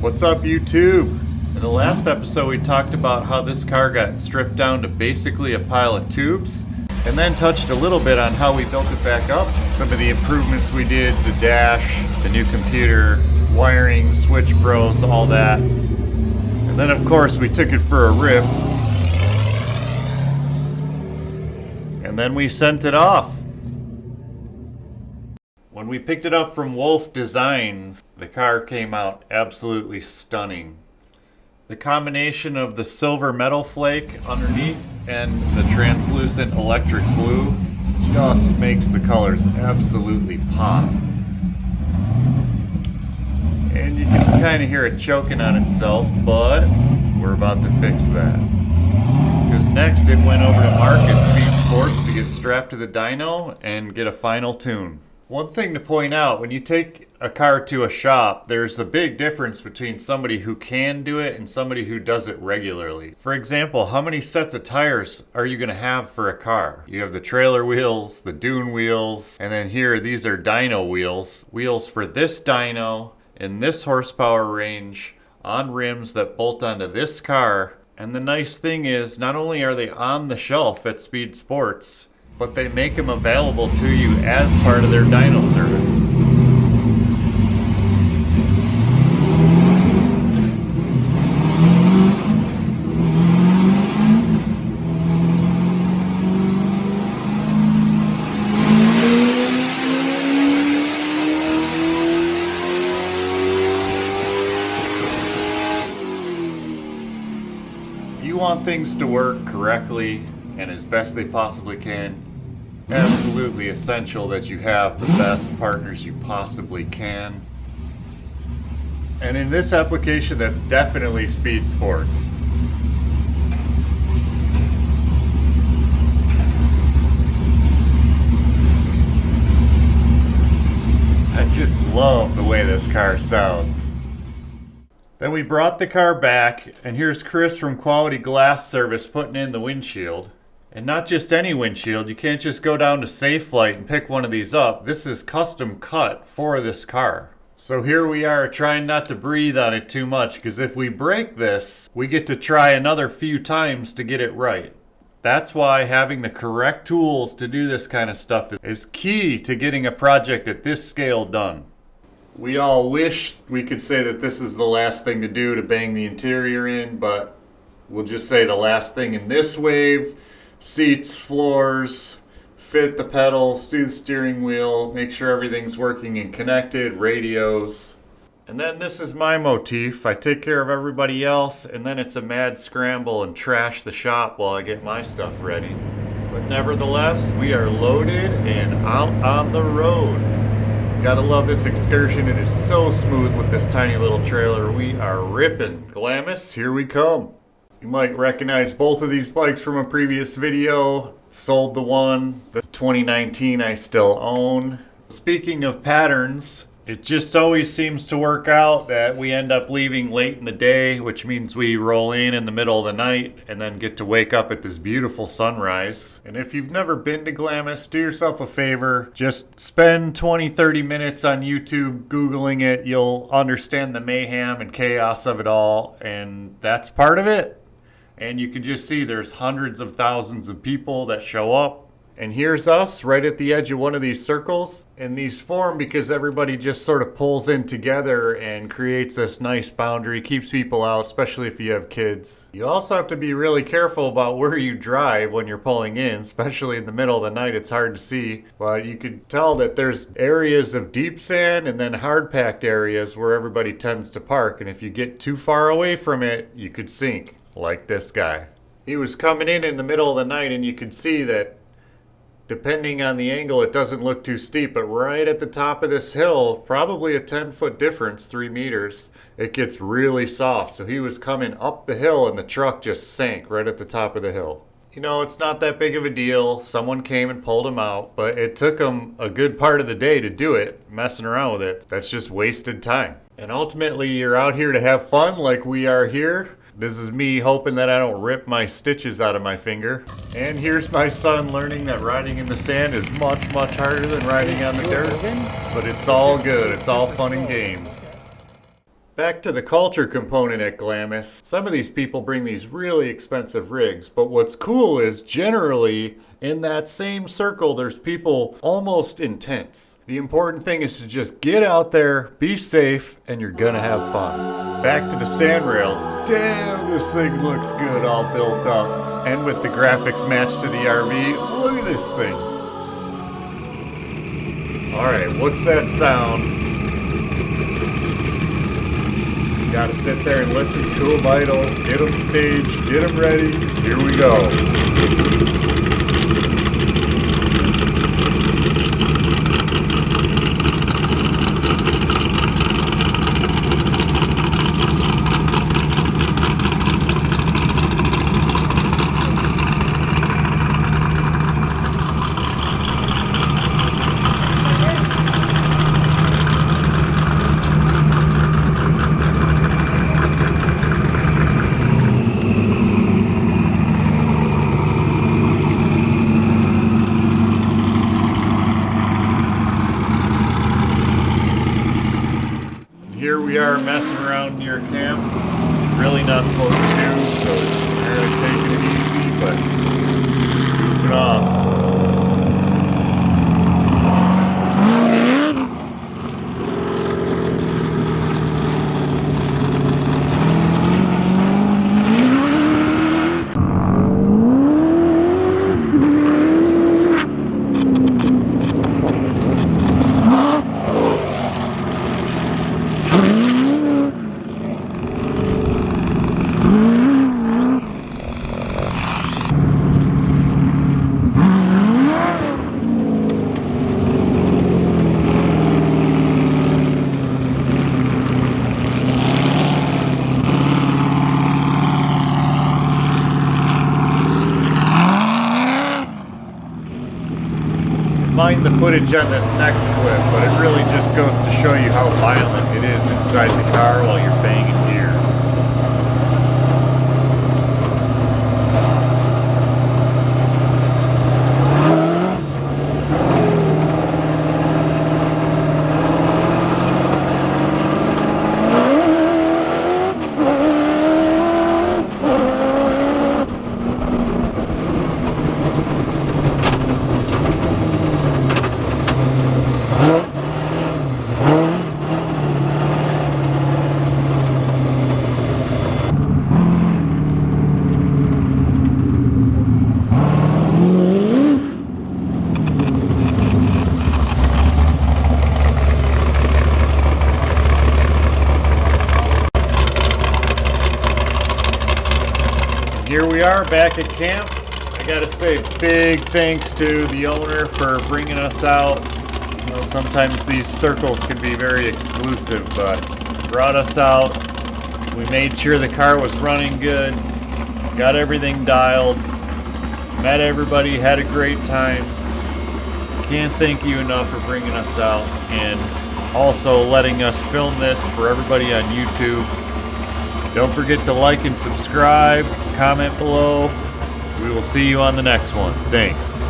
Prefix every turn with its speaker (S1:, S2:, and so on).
S1: What's up, YouTube? In the last episode we talked about how this car got stripped down to basically a pile of tubes, and then touched a little bit on how we built it back up, some of the improvements we did, the dash, the new computer, wiring, switch bros, all that. And then of course we took it for a rip, and then we sent it off. When we picked it up from Wolf Designs, the car came out absolutely stunning. The combination of the silver metal flake underneath and the translucent electric blue just makes the colors absolutely pop. And you can kind of hear it choking on itself, but we're about to fix that. Because next it went over to Mark at Speed Sports to get strapped to the dyno and get a final tune. One thing to point out, when you take a car to a shop, there's a big difference between somebody who can do it and somebody who does it regularly. For example, how many sets of tires are you going to have for a car? You have the trailer wheels, the Dune wheels, and then here these are dyno wheels. Wheels for this dyno in this horsepower range on rims that bolt onto this car. And the nice thing is, not only are they on the shelf at Speed Sports, but they make them available to you as part of their dyno service. If you want things to work correctly and as best they possibly can, absolutely essential that you have the best partners you possibly can. And in this application, that's definitely Speed Sports. I just love the way this car sounds. Then we brought the car back, and here's Chris from Quality Glass Service putting in the windshield. And not just any windshield. You can't just go down to Safelite and pick one of these up. This is custom cut for this car. So here we are trying not to breathe on it too much, because if we break this, we get to try another few times to get it right. That's why having the correct tools to do this kind of stuff is key to getting a project at this scale done. We all wish we could say that this is the last thing to do to bang the interior in, but we'll just say the last thing in this wave. Seats, floors, fit the pedals, do the steering wheel, make sure everything's working and connected, radios. And then this is my motif. I take care of everybody else, and then it's a mad scramble and trash the shop while I get my stuff ready. But nevertheless, we are loaded and out on the road. Gotta love this excursion. It is so smooth with this tiny little trailer. We are ripping. Glamis, here we come. You might recognize both of these bikes from a previous video. Sold the one, the 2019 I still own. Speaking of patterns, it just always seems to work out that we end up leaving late in the day, which means we roll in the middle of the night and then get to wake up at this beautiful sunrise. And if you've never been to Glamis, do yourself a favor. Just spend 20-30 minutes on YouTube Googling it. You'll understand the mayhem and chaos of it all, and that's part of it. And you can just see there's hundreds of thousands of people that show up. And here's us right at the edge of one of these circles. And these form because everybody just sort of pulls in together and creates this nice boundary, keeps people out, especially if you have kids. You also have to be really careful about where you drive when you're pulling in, especially in the middle of the night. It's hard to see, but you could tell that there's areas of deep sand and then hard packed areas where everybody tends to park. And if you get too far away from it, you could sink. Like this guy. He was coming in the middle of the night, and you could see that depending on the angle it doesn't look too steep, but right at the top of this hill, probably a 10-foot difference, 3 meters, it gets really soft. So he was coming up the hill and the truck just sank right at the top of the hill. You know, it's not that big of a deal. Someone came and pulled him out, but it took him a good part of the day to do it. Messing around with it, that's just wasted time. And ultimately, you're out here to have fun like we are here. This is me hoping that I don't rip my stitches out of my finger. And here's my son learning that riding in the sand is much, much harder than riding on the dirt. But it's all good. It's all fun and games. Back to the culture component at Glamis. Some of these people bring these really expensive rigs, but what's cool is generally in that same circle there's people almost intense. The important thing is to just get out there, be safe, and you're gonna have fun. Back to the sand rail. Damn, this thing looks good all built up. And with the graphics matched to the RV, look at this thing. Alright, what's that sound? Gotta sit there and listen to them idle, get them staged, get them ready, because here we go. Here we are messing around near camp, which you're really not supposed to do, so you're kind of taking it easy, but just goofing off. Mind the footage on this next clip, but it really just goes to show you how violent it is inside the car while you're banging gears. Here we are back at camp. I gotta say big thanks to the owner for bringing us out. You know, sometimes these circles can be very exclusive, but brought us out. We made sure the car was running good, got everything dialed, met everybody, had a great time. Can't thank you enough for bringing us out and also letting us film this for everybody on YouTube. Don't forget to like and subscribe, comment below. We will see you on the next one. Thanks.